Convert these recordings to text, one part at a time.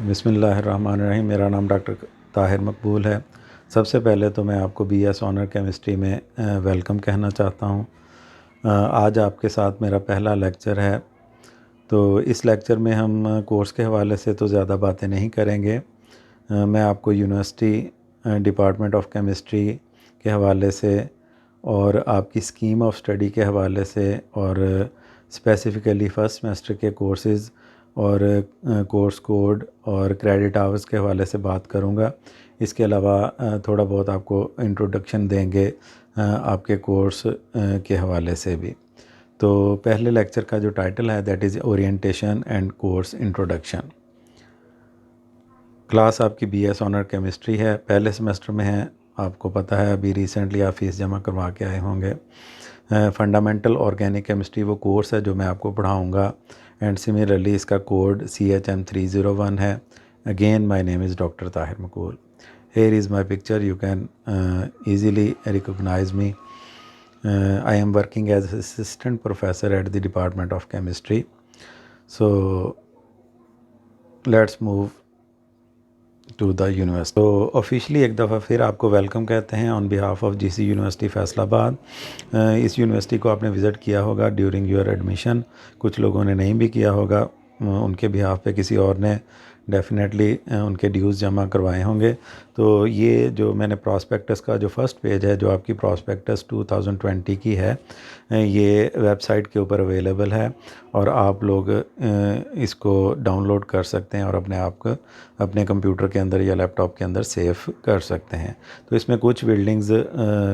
बिस्मिल्लाहिर्रहमानिर्रहीम। मेरा नाम डॉक्टर ताहिर मकबूल है। सबसे पहले तो मैं आपको बीएस ऑनर केमिस्ट्री में वेलकम कहना चाहता हूँ। आज आपके साथ मेरा पहला लेक्चर है। तो इस लेक्चर में हम कोर्स के हवाले से तो ज़्यादा बातें नहीं करेंगे। मैं आपको यूनिवर्सिटी डिपार्टमेंट ऑफ केमिस्ट्री के हवाले से और आपकी स्कीम ऑफ स्टडी के हवाले से और स्पेसिफ़िकली फ़र्स्ट सेमेस्टर के कोर्सेज़ और कोर्स कोड और क्रेडिट आवर्स के हवाले से बात करूँगा। इसके अलावा थोड़ा बहुत आपको इंट्रोडक्शन देंगे आपके कोर्स के हवाले से भी। तो पहले लेक्चर का जो टाइटल है that is orientation and course introduction. Class आपकी बीएस ऑनर केमिस्ट्री है, पहले सेमेस्टर में है। आपको पता है अभी रिसेंटली आप फ़ीस जमा करवा के आए होंगे। फंडामेंटल ऑर्गेनिक केमिस्ट्री वो कोर्स है जो मैं आपको पढ़ाऊँगा एंड सिमिलरली इसका कोड CHM301 है। Again my name is doctor Tahir Maqbool. Here is my picture, you can easily recognize me. I am working as assistant professor at the Department of Chemistry. So let's move to the university. तो officially एक दफ़ा फिर आपको welcome कहते हैं on behalf of GC university Faisalabad. इस university को आपने विज़िट किया होगा ड्यूरिंग योर एडमिशन, कुछ लोगों ने नहीं भी किया होगा। उनके बिहाफ पे किसी और ने डेफिनेटली उनके ड्यूज़ जमा करवाए होंगे। तो ये जो मैंने प्रॉस्पेक्टस का जो फ़र्स्ट पेज है, जो आपकी प्रॉस्पेक्टस 2020 की है, ये वेबसाइट के ऊपर अवेलेबल है और आप लोग इसको डाउनलोड कर सकते हैं और अपने आप को अपने कंप्यूटर के अंदर या लैपटॉप के अंदर सेव कर सकते हैं। तो इसमें कुछ बिल्डिंग्स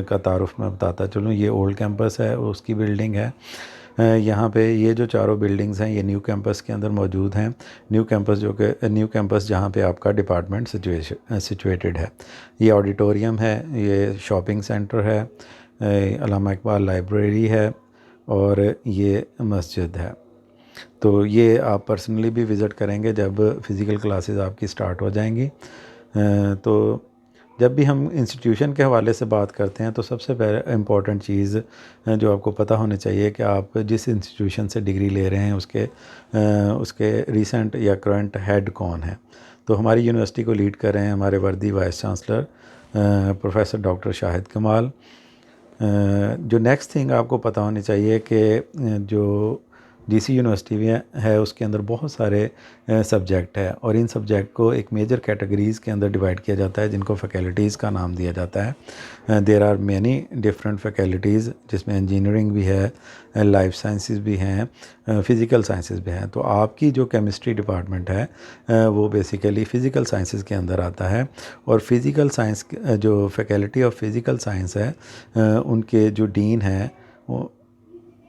का तारुफ मैं बताता चलूँ। ये ओल्ड कैंपस है, उसकी बिल्डिंग है। यहाँ पे ये जो चारों बिल्डिंग्स हैं ये न्यू कैंपस के अंदर मौजूद हैं। न्यू कैंपस जहाँ पे आपका डिपार्टमेंट सिचुएटेड है। ये ऑडिटोरियम है, ये शॉपिंग सेंटर है, अल्लामा इकबाल लाइब्रेरी है और ये मस्जिद है। तो ये आप पर्सनली भी विज़िट करेंगे जब फ़िज़िकल क्लासेस आपकी स्टार्ट हो जाएंगी। तो जब भी हम इंस्टीट्यूशन के हवाले से बात करते हैं तो सबसे पहले इम्पॉर्टेंट चीज़ जो आपको पता होनी चाहिए कि आप जिस इंस्टीट्यूशन से डिग्री ले रहे हैं उसके रीसेंट या करंट हेड कौन है। तो हमारी यूनिवर्सिटी को लीड कर रहे हैं हमारे वर्दी vice chancellor professor doctor Shahid कमाल। जो नेक्स्ट थिंग आपको पता होनी चाहिए कि जो GC यूनिवर्सिटी में है उसके अंदर बहुत सारे सब्जेक्ट है और इन सब्जेक्ट को एक मेजर कैटेगरीज़ के अंदर डिवाइड किया जाता है जिनको फैकल्टीज़ का नाम दिया जाता है। There are many different faculties जिसमें इंजीनियरिंग भी है, लाइफ साइंसेस भी हैं, फ़िज़िकल साइंसेस भी हैं। तो आपकी जो केमिस्ट्री डिपार्टमेंट है वो बेसिकली फ़िज़िकल साइंसेस के अंदर आता है और फ़िज़िकल साइंस जो फैकल्टी ऑफ फ़िज़िकल साइंस है उनके जो डीन हैं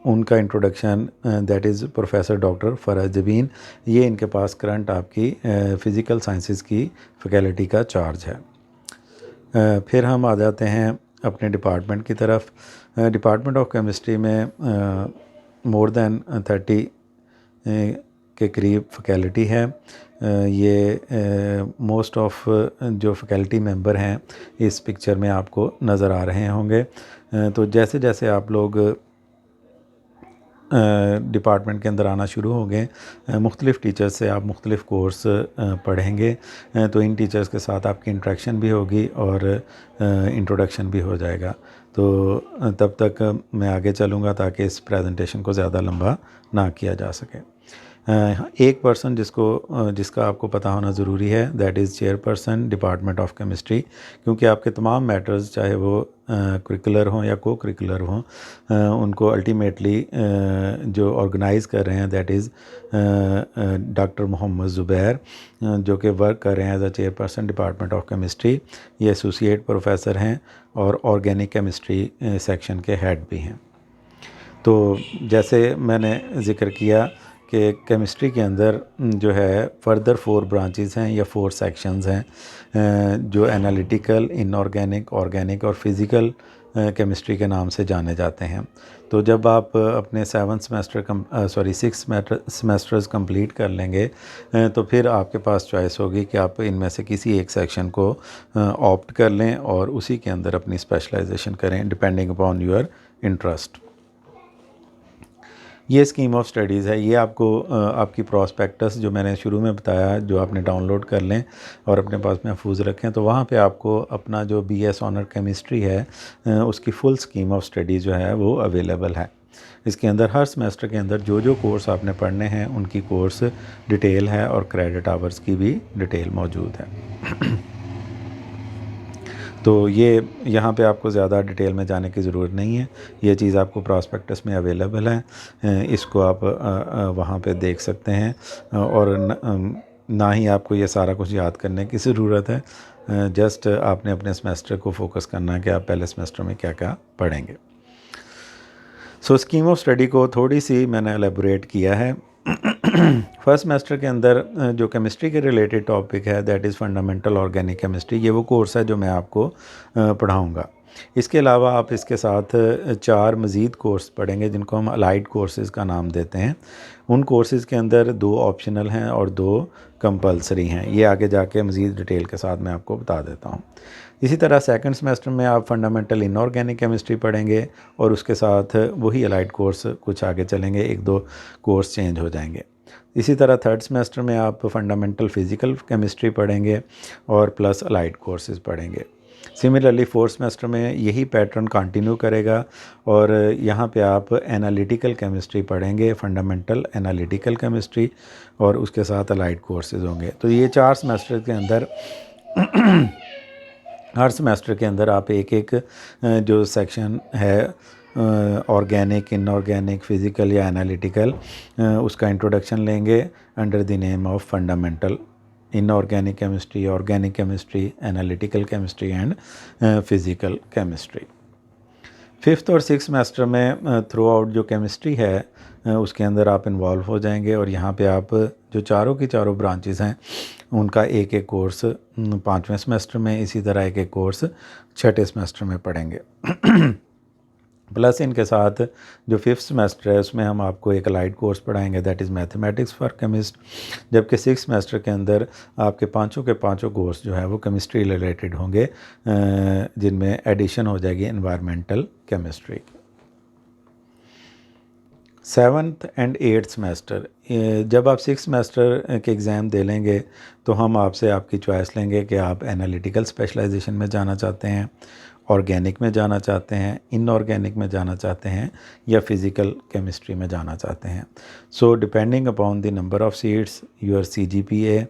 उनका introduction that is professor doctor Faraz Jabeen. ये इनके पास करंट आपकी फ़िज़िकल साइंसेस की फैकल्टी का चार्ज है। फिर हम आ जाते हैं अपने डिपार्टमेंट की तरफ। डिपार्टमेंट ऑफ केमिस्ट्री में मोर दैन 30 के करीब फैकल्टी है। ये मोस्ट ऑफ जो फैकल्टी मेंबर हैं इस पिक्चर में आपको नज़र आ रहे होंगे। तो जैसे जैसे आप लोग डिपार्टमेंट के अंदर आना शुरू हो गए, मुख्तलिफ़ टीचर्स से आप मुख्तलिफ़ कोर्स पढ़ेंगे। तो इन टीचर्स के साथ आपकी इंटरेक्शन भी होगी और इंट्रोडक्शन भी हो जाएगा। तो तब तक मैं आगे चलूँगा ताकि इस प्रेजेंटेशन को ज़्यादा लंबा ना किया जा सके। एक पर्सन जिसका आपको पता होना ज़रूरी है that is chairperson department of chemistry, क्योंकि आपके तमाम मैटर्स चाहे वो करिकुलर हों या को करिकुलर हों उनको अल्टीमेटली जो ऑर्गेनाइज़ कर रहे हैं that is doctor Mohammad Zubair, जो कि वर्क कर रहे हैं as a chairperson department of chemistry. ये एसोसिएट प्रोफेसर हैं और ऑर्गेनिक केमिस्ट्री सेक्शन के हेड भी हैं। तो जैसे मैंने ज़िक्र किया कि केमिस्ट्री के अंदर जो है फर्दर 4 ब्रांचेस हैं या 4 सेक्शंस हैं जो एनालिटिकल, इनऑर्गेनिक, ऑर्गेनिक और फिज़िकल केमिस्ट्री के नाम से जाने जाते हैं। तो जब आप अपने 6 सेमेस्टर्स कंप्लीट कर लेंगे तो फिर आपके पास चॉइस होगी कि आप इनमें से किसी एक सेक्शन को ऑप्ट कर लें और उसी के अंदर अपनी स्पेशलाइजेशन करें डिपेंडिंग अपॉन योर इंटरेस्ट। ये स्कीम ऑफ स्टडीज़ है। ये आपको आपकी प्रॉस्पेक्टस जो मैंने शुरू में बताया, जो आपने डाउनलोड कर लें और अपने पास महफूज रखें, तो वहाँ पे आपको अपना जो BS ऑनर केमिस्ट्री है उसकी फुल स्कीम ऑफ स्टडी जो है वो अवेलेबल है। इसके अंदर हर सेमेस्टर के अंदर जो जो कोर्स आपने पढ़ने हैं उनकी कोर्स डिटेल है और क्रेडिट आवर्स की भी डिटेल मौजूद है। तो ये यहाँ पे आपको ज़्यादा डिटेल में जाने की ज़रूरत नहीं है, ये चीज़ आपको प्रॉस्पेक्टस में अवेलेबल है, इसको आप वहाँ पे देख सकते हैं और ना ही आपको ये सारा कुछ याद करने की ज़रूरत है, जस्ट आपने अपने सेमेस्टर को फोकस करना है कि आप पहले सेमेस्टर में क्या क्या पढ़ेंगे। सो स्कीम ऑफ स्टडी को थोड़ी सी मैंने एलेबोरेट किया है। फर्स्ट सेमेस्टर के अंदर जो केमिस्ट्री के रिलेटेड टॉपिक है that is fundamental organic chemistry, ये वो कोर्स है जो मैं आपको पढ़ाऊँगा। इसके अलावा आप इसके साथ 4 मज़ीद कोर्स पढ़ेंगे जिनको हम अलाइड कोर्सेज़ का नाम देते हैं। उन कोर्सेज़ के अंदर 2 ऑप्शनल हैं और 2 कंपलसरी हैं। ये आगे जाके मज़ीद डिटेल के साथ मैं आपको बता देता हूँ। इसी तरह सेकंड सेमेस्टर में आप फंडामेंटल इनऑर्गेनिक केमिस्ट्री पढ़ेंगे और उसके साथ वही अलाइड कोर्स कुछ आगे चलेंगे, 1-2 कोर्स चेंज हो जाएंगे। इसी तरह थर्ड सेमेस्टर में आप फंडामेंटल फ़िज़िकल केमिस्ट्री पढ़ेंगे और प्लस अलाइड कोर्सेज़ पढ़ेंगे। सिमिलरली फोर्थ सेमेस्टर में यही पैटर्न कंटिन्यू करेगा और यहाँ पे आप एनालिटिकल केमिस्ट्री पढ़ेंगे, फंडामेंटल एनालिटिकल केमिस्ट्री, और उसके साथ अलाइड कोर्सेज़ होंगे। तो ये 4 सेमेस्टर के अंदर हर सेमेस्टर के अंदर आप एक जो सेक्शन है ऑर्गेनिक, इनऑर्गेनिक, फ़िज़िकल या एनालिटिकल, उसका इंट्रोडक्शन लेंगे under the name of fundamental inorganic chemistry, organic chemistry, analytical chemistry and physical chemistry. Fifth और सिक्स सेमेस्टर में थ्रू आउट जो केमिस्ट्री है उसके अंदर आप इन्वॉल्व हो जाएंगे और यहाँ पे आप जो चारों की चारों ब्रांचेस हैं उनका एक एक कोर्स 5वें सेमेस्टर में, इसी तरह एक एक कोर्स 6ठे सेमेस्टर में पढ़ेंगे। प्लस इनके साथ जो फिफ्थ सेमेस्टर है उसमें हम आपको एक अलाइड कोर्स पढ़ाएंगे that is mathematics for chemist, जबकि सिक्स सेमेस्टर के अंदर आपके पांचों के पांचों कोर्स जो है वो केमिस्ट्री रिलेटेड होंगे, जिनमें एडिशन हो जाएगी environmental chemistry. Seventh and eighth semester, जब आप सिक्स सेमेस्टर के एग्ज़ाम दे लेंगे तो हम आपसे आपकी चॉइस लेंगे कि आप एनालिटिकल स्पेशलाइजेशन में जाना चाहते हैं, ऑर्गेनिक में जाना चाहते हैं, इनऑर्गेनिक में जाना चाहते हैं या फिज़िकल केमिस्ट्री में जाना चाहते हैं। So depending upon the number of seats, your CGPA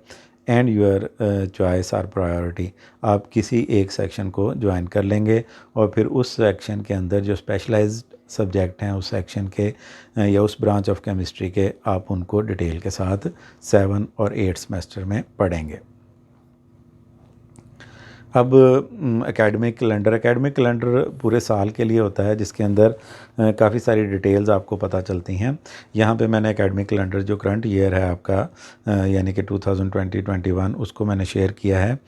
and your choice or priority, आप किसी एक सेक्शन को ज्वाइन कर लेंगे और फिर उस सेक्शन के अंदर जो स्पेशलाइज्ड सब्जेक्ट हैं उस सेक्शन के या उस ब्रांच ऑफ केमिस्ट्री के आप उनको डिटेल के साथ 7 और 8 सेमेस्टर में पढ़ेंगे। अब एकेडमिक कैलेंडर पूरे साल के लिए होता है जिसके अंदर काफ़ी सारी डिटेल्स आपको पता चलती हैं। यहाँ पे मैंने एकेडमिक कैलेंडर जो करंट ईयर है आपका यानी कि 2020-21 उसको मैंने शेयर किया है।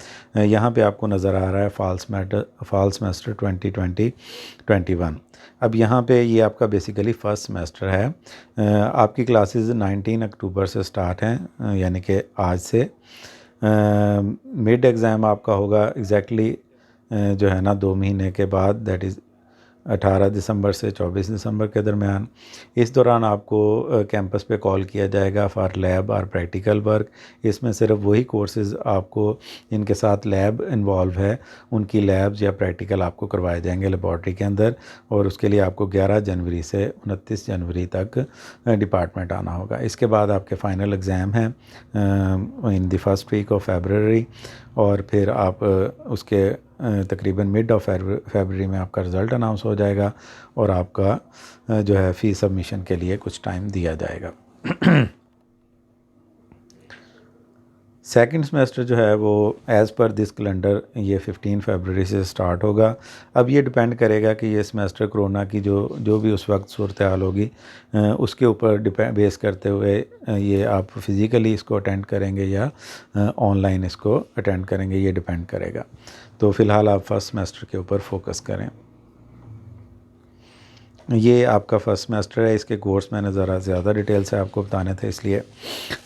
यहाँ पे आपको नज़र आ रहा है फॉल सेमेस्टर 2020-21। अब यहाँ पे ये आपका बेसिकली फ़र्स्ट सेमेस्टर है। आपकी क्लासेस 19 अक्टूबर से स्टार्ट हैं यानी कि आज से। मिड एग्ज़ाम आपका होगा एग्जैक्टली जो है ना 2 महीने के बाद, दैट इज़ 18 दिसंबर से 24 दिसंबर के दरमियान। इस दौरान आपको कैंपस पे कॉल किया जाएगा फॉर लैब और प्रैक्टिकल वर्क। इसमें सिर्फ वही कोर्सेज़ आपको इनके साथ लैब इन्वॉल्व है उनकी लैब्स या प्रैक्टिकल आपको करवाए जाएंगे लेबॉर्ट्री के अंदर, और उसके लिए आपको 11 जनवरी से 29 जनवरी तक डिपार्टमेंट आना होगा। इसके बाद आपके फ़ाइनल एग्ज़ाम हैं in the first week of February, और फिर आप उसके तकरीबन मिड ऑफ फरवरी में आपका रिज़ल्ट अनाउंस हो जाएगा और आपका जो है फ़ी सबमिशन के लिए कुछ टाइम दिया जाएगा। सेकंड सेमेस्टर जो है वो एज़ पर दिस कैलेंडर ये 15 फरवरी से स्टार्ट होगा। अब ये डिपेंड करेगा कि ये सेमेस्टर कोरोना की जो भी उस वक्त सूरत हाल होगी उसके ऊपर बेस करते हुए ये आप फिज़िकली इसको अटेंड करेंगे या ऑनलाइन इसको अटेंड करेंगे, ये डिपेंड करेगा। तो फ़िलहाल आप फर्स्ट सेमेस्टर के ऊपर फोकस करें। ये आपका फर्स्ट सेमेस्टर है, इसके कोर्स मैंने ज़रा ज़्यादा डिटेल से आपको बताने थे इसलिए।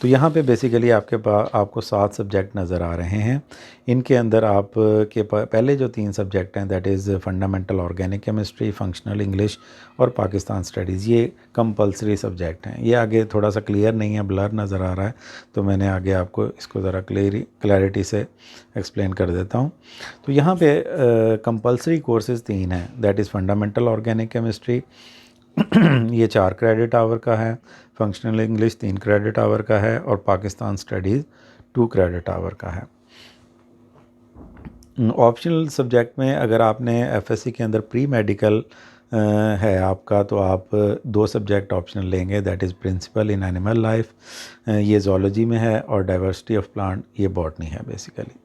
तो यहाँ पे बेसिकली आपको 7 सब्जेक्ट नज़र आ रहे हैं। इनके अंदर आप के पहले जो 3 सब्जेक्ट हैं, that is fundamental organic chemistry, functional English और पाकिस्तान स्टडीज़, ये कंपलसरी सब्जेक्ट हैं। ये आगे थोड़ा सा क्लियर नहीं है, ब्लर नज़र आ रहा है, तो मैंने आगे आपको इसको ज़रा क्लैरिटी से एक्सप्लेन कर देता हूँ। तो यहाँ पे कंपलसरी कोर्सेज़ 3 हैं, that is fundamental organic chemistry, ये 4 क्रेडिट आवर का है, फंक्शनल इंग्लिश 3 क्रेडिट आवर का है और पाकिस्तान स्टडीज़ 2 क्रेडिट आवर का है। ऑप्शनल सब्जेक्ट में अगर आपने एफएससी के अंदर प्री मेडिकल है आपका, तो आप 2 सब्जेक्ट ऑप्शनल लेंगे, that is principle in animal life, ये जोलॉजी में है, और डाइवर्सिटी ऑफ प्लांट ये बॉटनी है बेसिकली।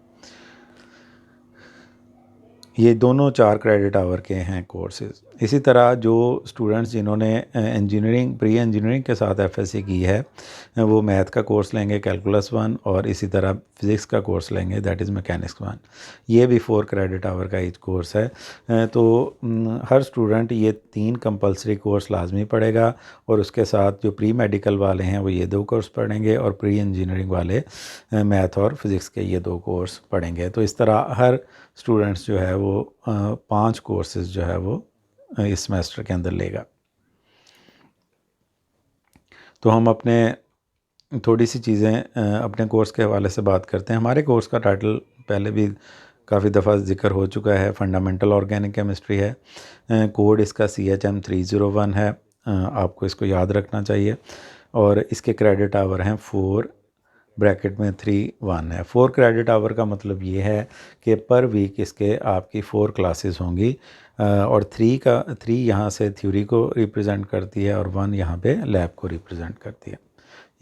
ये दोनों 4 क्रेडिट आवर के हैं कोर्सेज़। इसी तरह जो स्टूडेंट्स जिन्होंने इंजीनियरिंग प्री इंजीनियरिंग के साथ एफएससी की है, वो मैथ का कोर्स लेंगे, कैलकुलस 1, और इसी तरह फिज़िक्स का कोर्स लेंगे, दैट इज़ मैकेनिक्स 1। ये भी 4 क्रेडिट आवर का ईच कोर्स है। तो हर स्टूडेंट ये 3 कंपलसरी कोर्स लाजमी पढ़ेगा, और उसके साथ जो प्री मेडिकल वाले हैं वो ये 2 कोर्स पढ़ेंगे, और प्री इंजीनियरिंग वाले मैथ और फिज़िक्स के ये 2 कोर्स पढ़ेंगे। तो इस तरह हर स्टूडेंट्स जो है वो 5 कोर्सेज़ जो है वो इस सेमेस्टर के अंदर लेगा। तो हम अपने थोड़ी सी चीज़ें अपने कोर्स के हवाले से बात करते हैं। हमारे कोर्स का टाइटल पहले भी काफ़ी दफ़ा ज़िक्र हो चुका है, फंडामेंटल ऑर्गेनिक केमिस्ट्री है। कोड इसका CHM 301 है, आपको इसको याद रखना चाहिए, और इसके क्रेडिट आवर हैं 4, ब्रैकेट में 3-1 है। 4 क्रेडिट आवर का मतलब ये है कि पर वीक इसके आपकी 4 क्लासेस होंगी, और 3 यहाँ से थ्योरी को रिप्रेजेंट करती है, और 1 यहाँ पे लैब को रिप्रेजेंट करती है।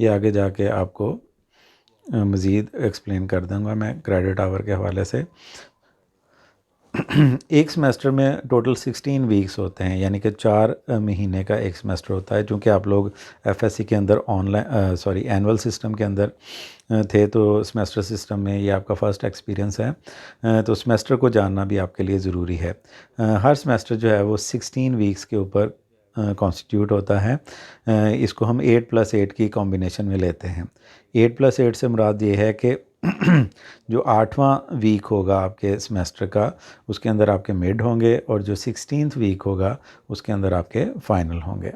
ये आगे जाके आपको मज़ीद एक्सप्लेन कर दूँगा मैं क्रेडिट आवर के हवाले से। एक सेमेस्टर में टोटल 16 वीक्स होते हैं, यानी कि 4 महीने का एक सेमेस्टर होता है। चूँकि आप लोग एफएससी के अंदर एनुअल सिस्टम के अंदर थे, तो सेमेस्टर सिस्टम में ये आपका फ़र्स्ट एक्सपीरियंस है, तो सेमेस्टर को जानना भी आपके लिए ज़रूरी है। हर सेमेस्टर जो है वो 16 वीक्स के ऊपर कॉन्स्टिट्यूट होता है। इसको हम 8+8 की कॉम्बिनेशन में लेते हैं। 8+8 से मुराद ये है कि जो 8वां वीक होगा आपके सेमेस्टर का, उसके अंदर आपके मिड होंगे, और जो 16th वीक होगा उसके अंदर आपके फाइनल होंगे।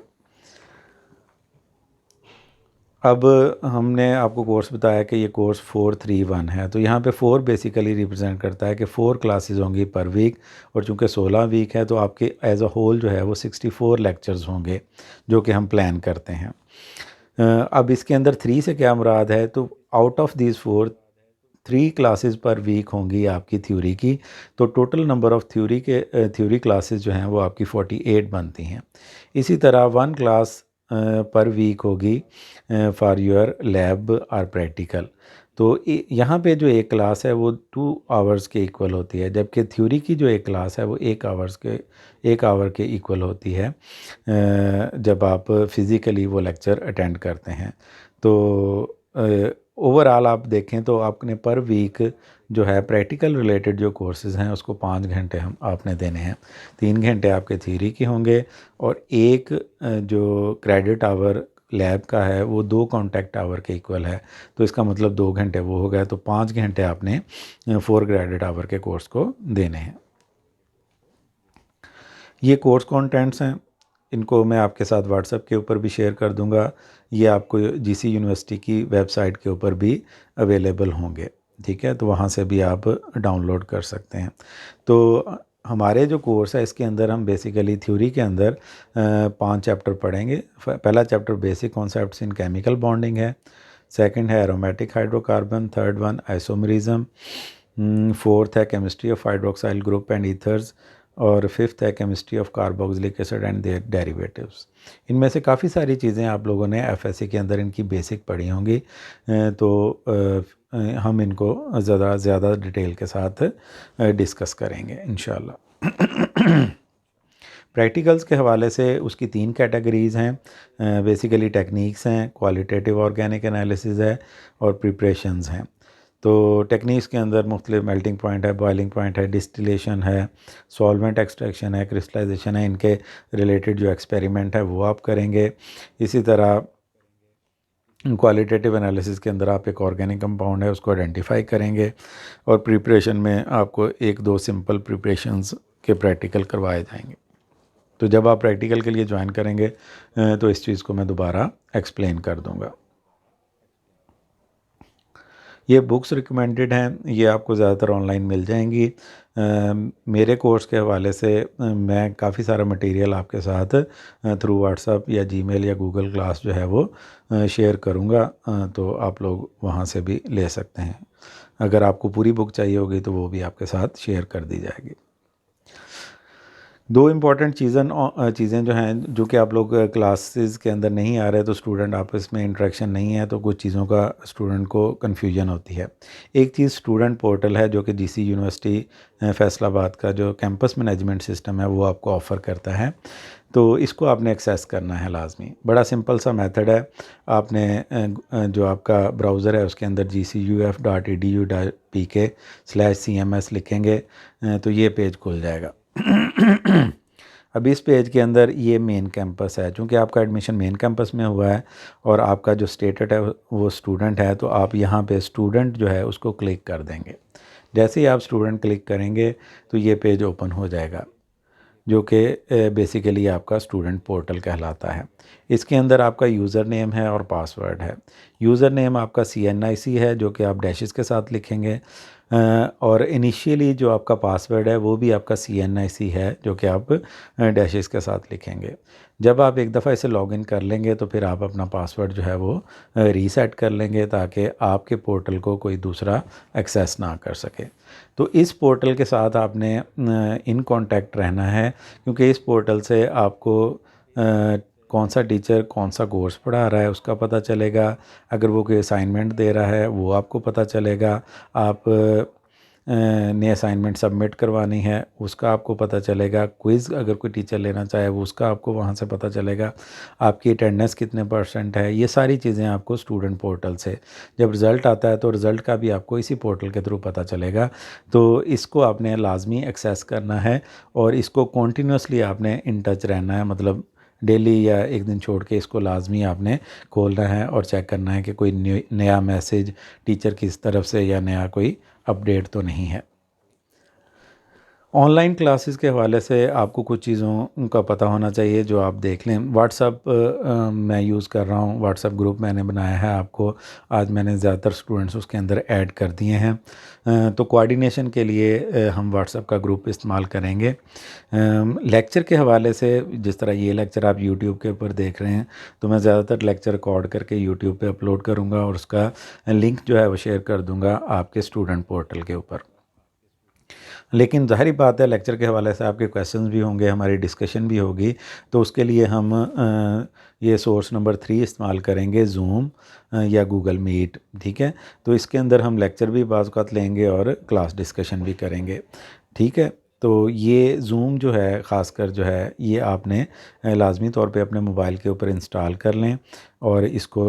अब हमने आपको कोर्स बताया कि ये कोर्स 4-3-1 है, तो यहाँ पे 4 बेसिकली रिप्रेजेंट करता है कि 4 क्लासेस होंगी पर वीक, और चूँकि 16 वीक है तो आपके एज अ होल जो है वो 64 लेक्चर्स होंगे जो कि हम प्लान करते हैं। अब इसके अंदर 3 से क्या मुराद है, तो out of these 4 3 classes per week होंगी आपकी थ्योरी की, तो total number of theory classes जो हैं वो आपकी 48 बनती हैं। इसी तरह 1 क्लास पर वीक होगी फॉर योर लैब और प्रैक्टिकल। तो यहाँ पे जो एक क्लास है वो 2 आवर्स के इक्वल होती है, जबकि थ्योरी की जो एक क्लास है वो 1 आवर के इक्वल होती है जब आप फिज़िकली वो लेक्चर अटेंड करते हैं। तो ओवरऑल आप देखें तो आपने पर वीक जो है प्रैक्टिकल रिलेटेड जो कोर्सेज़ हैं उसको 5 घंटे आपने देने हैं। 3 घंटे आपके थ्योरी के होंगे, और एक जो क्रेडिट आवर लैब का है वो 2 कॉन्टैक्ट आवर के इक्वल है, तो इसका मतलब 2 घंटे वो हो गए, तो 5 घंटे आपने 4 क्रेडिट आवर के कोर्स को देने हैं। ये कोर्स कंटेंट्स हैं, इनको मैं आपके साथ व्हाट्सएप के ऊपर भी शेयर कर दूंगा। ये आपको जीसी यूनिवर्सिटी की वेबसाइट के ऊपर भी अवेलेबल होंगे, ठीक है, तो वहाँ से भी आप डाउनलोड कर सकते हैं। तो हमारे जो कोर्स है इसके अंदर हम बेसिकली थ्योरी के अंदर 5 चैप्टर पढ़ेंगे। पहला chapter basic concepts in chemical bonding है, सेकंड है aromatic hydrocarbon, third one isomerism, fourth है chemistry of hydroxyl group and ethers, और फिफ्थ है chemistry of carboxylic acid and their derivatives. इनमें से काफ़ी सारी चीज़ें आप लोगों ने एफएससी के अंदर इनकी बेसिक पढ़ी होंगी, तो हम इनको ज़्यादा डिटेल के साथ डिस्कस करेंगे इंशाल्लाह। प्रैक्टिकल्स के हवाले से उसकी 3 कैटेगरीज़ हैं, बेसिकली टेक्निक्स हैं, क्वालिटेटिव ऑर्गेनिक एनालिसिस है, और प्रिपरेशंस हैं। तो टेक्निक्स के अंदर मुख्तलिफ मेल्टिंग पॉइंट है, बॉइलिंग पॉइंट है, डिस्टिलेशन है, सॉल्वेंट एक्सट्रैक्शन है, क्रिस्टलाइजेशन है, इनके रिलेटेड जो एक्सपेरिमेंट है वो आप करेंगे। इसी तरह क्वालिटेटिव एनालिसिस के अंदर आप एक ऑर्गेनिक कंपाउंड है उसको आइडेंटिफाई करेंगे, और प्रिपरेशन में आपको एक दो सिंपल प्रिपरेशंस के प्रैक्टिकल करवाए जाएंगे। तो जब आप प्रैक्टिकल के लिए ज्वाइन करेंगे तो इस चीज़ को मैं दोबारा एक्सप्लेन कर दूंगा। ये बुक्स रिकमेंडेड हैं, ये आपको ज़्यादातर ऑनलाइन मिल जाएंगी। मेरे कोर्स के हवाले से मैं काफ़ी सारा मटेरियल आपके साथ थ्रू व्हाट्सएप या जीमेल या गूगल क्लास जो है वो शेयर करूँगा, तो आप लोग वहाँ से भी ले सकते हैं। अगर आपको पूरी बुक चाहिए होगी तो वो भी आपके साथ शेयर कर दी जाएगी। दो इम्पॉर्टेंट चीज़ें जो हैं जो कि आप लोग क्लासेस के अंदर नहीं आ रहे, तो स्टूडेंट आपस में इंटरेक्शन नहीं है, तो कुछ चीज़ों का स्टूडेंट को कन्फ्यूजन होती है। एक चीज़ स्टूडेंट पोर्टल है जो कि जीसी यूनिवर्सिटी फैसलाबाद का जो कैंपस मैनेजमेंट सिस्टम है वो आपको ऑफ़र करता है, तो इसको आपने एक्सेस करना है लाजमी। बड़ा सिंपल सा मेथड है, आपने जो आपका ब्राउज़र है उसके अंदर gcuf.edu.pk/cms लिखेंगे तो ये पेज खुल जाएगा। अब इस पेज के अंदर ये मेन कैंपस है, चूँकि आपका एडमिशन मेन कैंपस में हुआ है और आपका जो स्टेटस है वो स्टूडेंट है, तो आप यहाँ पे स्टूडेंट जो है उसको क्लिक कर देंगे। जैसे ही आप स्टूडेंट क्लिक करेंगे तो ये पेज ओपन हो जाएगा, जो कि बेसिकली आपका स्टूडेंट पोर्टल कहलाता है। इसके अंदर आपका यूज़र नेम है और पासवर्ड है। यूज़र नेम आपका CNIC है जो कि आप डैशेस के साथ लिखेंगे, और इनिशियली जो आपका पासवर्ड है वो भी आपका CNIC है जो कि आप डैशेस के साथ लिखेंगे। जब आप एक दफ़ा इसे लॉगिन कर लेंगे तो फिर आप अपना पासवर्ड जो है वो रीसेट कर लेंगे ताकि आपके पोर्टल को कोई दूसरा एक्सेस ना कर सके। तो इस पोर्टल के साथ आपने इन कांटेक्ट रहना है, क्योंकि इस पोर्टल से आपको कौन सा टीचर कौन सा कोर्स पढ़ा रहा है उसका पता चलेगा। अगर वो कोई असाइनमेंट दे रहा है वो आपको पता चलेगा। आप ने असाइनमेंट सबमिट करवानी है उसका आपको पता चलेगा। क्विज़ अगर कोई टीचर लेना चाहे वो उसका आपको वहाँ से पता चलेगा। आपकी अटेंडेंस कितने % है, ये सारी चीज़ें आपको स्टूडेंट पोर्टल से, जब रिज़ल्ट आता है तो रिज़ल्ट का भी आपको इसी पोर्टल के थ्रू पता चलेगा। तो इसको आपने लाजमी एक्सेस करना है और इसको कॉन्टीन्यूसली आपने इन टच रहना है, मतलब डेली या एक दिन छोड़ के इसको लाजमी आपने खोलना है और चेक करना है कि कोई नया मैसेज टीचर की तरफ से या नया कोई अपडेट तो नहीं है। ऑनलाइन क्लासेस के हवाले से आपको कुछ चीज़ों का पता होना चाहिए जो आप देख लें। व्हाट्सअप मैं यूज़ कर रहा हूँ, व्हाट्सअप ग्रुप मैंने बनाया है, आपको आज मैंने ज़्यादातर स्टूडेंट्स उसके अंदर ऐड कर दिए हैं। तो कोऑर्डिनेशन के लिए हम व्हाट्सअप का ग्रुप इस्तेमाल करेंगे। लेक्चर के हवाले से जिस तरह ये लेक्चर आप यूट्यूब के ऊपर देख रहे हैं, तो मैं ज़्यादातर लेक्चर रिकॉर्ड करके यूट्यूब पे अपलोड करूँगा और उसका लिंक जो है वो शेयर कर दूँगा आपके स्टूडेंट पोर्टल के ऊपर। लेकिन ज़ाहिर बात है लेक्चर के हवाले से आपके क्वेश्चंस भी होंगे, हमारी डिस्कशन भी होगी, तो उसके लिए हम ये सोर्स नंबर 3 इस्तेमाल करेंगे, ज़ूम या गूगल मीट। ठीक है, तो इसके अंदर हम लेक्चर भी बाज़ औक़ात लेंगे और क्लास डिस्कशन भी करेंगे। ठीक है, तो ये ज़ूम जो है ख़ासकर जो है ये आपने लाजमी तौर पे अपने मोबाइल के ऊपर इंस्टॉल कर लें और इसको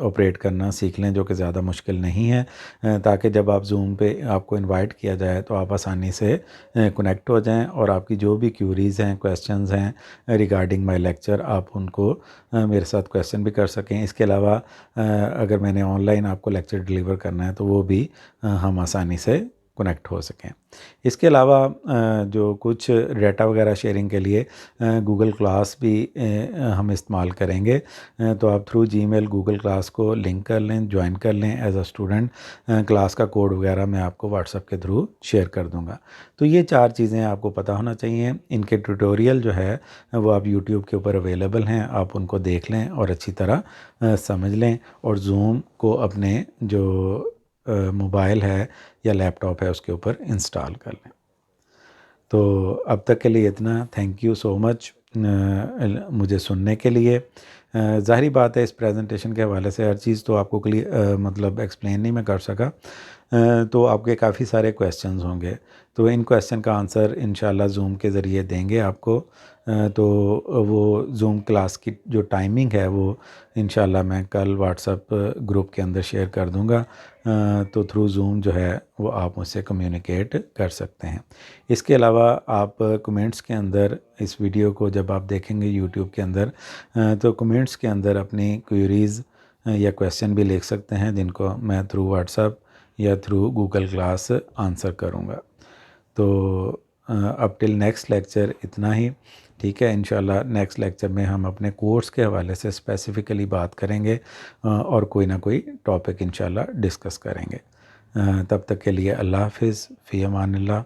ऑपरेट करना सीख लें, जो कि ज़्यादा मुश्किल नहीं है, ताकि जब आप ज़ूम पे आपको इनवाइट किया जाए तो आप आसानी से कनेक्ट हो जाएं और आपकी जो भी क्यूरीज़ हैं, क्वेश्चंस हैं रिगार्डिंग माय लेक्चर, आप उनको मेरे साथ क्वेश्चन भी कर सकें। इसके अलावा अगर मैंने ऑनलाइन आपको लेक्चर डिलीवर करना है तो वो भी हम आसानी से कनेक्ट हो सकें। इसके अलावा जो कुछ डाटा वगैरह शेयरिंग के लिए गूगल क्लास भी हम इस्तेमाल करेंगे, तो आप थ्रू जीमेल गूगल क्लास को लिंक कर लें, ज्वाइन कर लें एज अ स्टूडेंट। क्लास का कोड वगैरह मैं आपको व्हाट्सएप के थ्रू शेयर कर दूंगा। तो ये 4 चीज़ें आपको पता होना चाहिए। इनके ट्यूटोरियल जो है वो आप यूट्यूब के ऊपर अवेलेबल हैं, आप उनको देख लें और अच्छी तरह समझ लें और ज़ूम को अपने जो मोबाइल है या लैपटॉप है उसके ऊपर इंस्टॉल कर लें। तो अब तक के लिए इतना। थैंक यू सो मच मुझे सुनने के लिए। ज़ाहिर बात है इस प्रेजेंटेशन के हवाले से हर चीज़ तो आपको मतलब एक्सप्लेन नहीं मैं कर सका, तो आपके काफ़ी सारे क्वेश्चंस होंगे, तो इन क्वेश्चन का आंसर इंशाल्लाह ज़ूम के ज़रिए देंगे आपको। तो वो ज़ूम क्लास की जो टाइमिंग है वो इंशाल्लाह मैं कल व्हाट्सएप ग्रुप के अंदर शेयर कर दूंगा, तो थ्रू ज़ूम जो है वो आप मुझसे कम्युनिकेट कर सकते हैं। इसके अलावा आप कमेंट्स के अंदर इस वीडियो को जब आप देखेंगे यूट्यूब के अंदर, तो कमेंट्स के अंदर अपनी क्वेरीज़ या क्वेश्चन भी लिख सकते हैं, जिनको मैं थ्रू व्हाट्सएप या थ्रू गूगल क्लास आंसर करूँगा। तो अब टिल नेक्स्ट लेक्चर इतना ही, ठीक है। इंशाल्लाह नेक्स्ट लेक्चर में हम अपने कोर्स के हवाले से स्पेसिफ़िकली बात करेंगे और कोई ना कोई टॉपिक इंशाल्लाह डिस्कस करेंगे। तब तक के लिए अल्लाह हाफ़िज़, फ़ी अमानिल्लाह।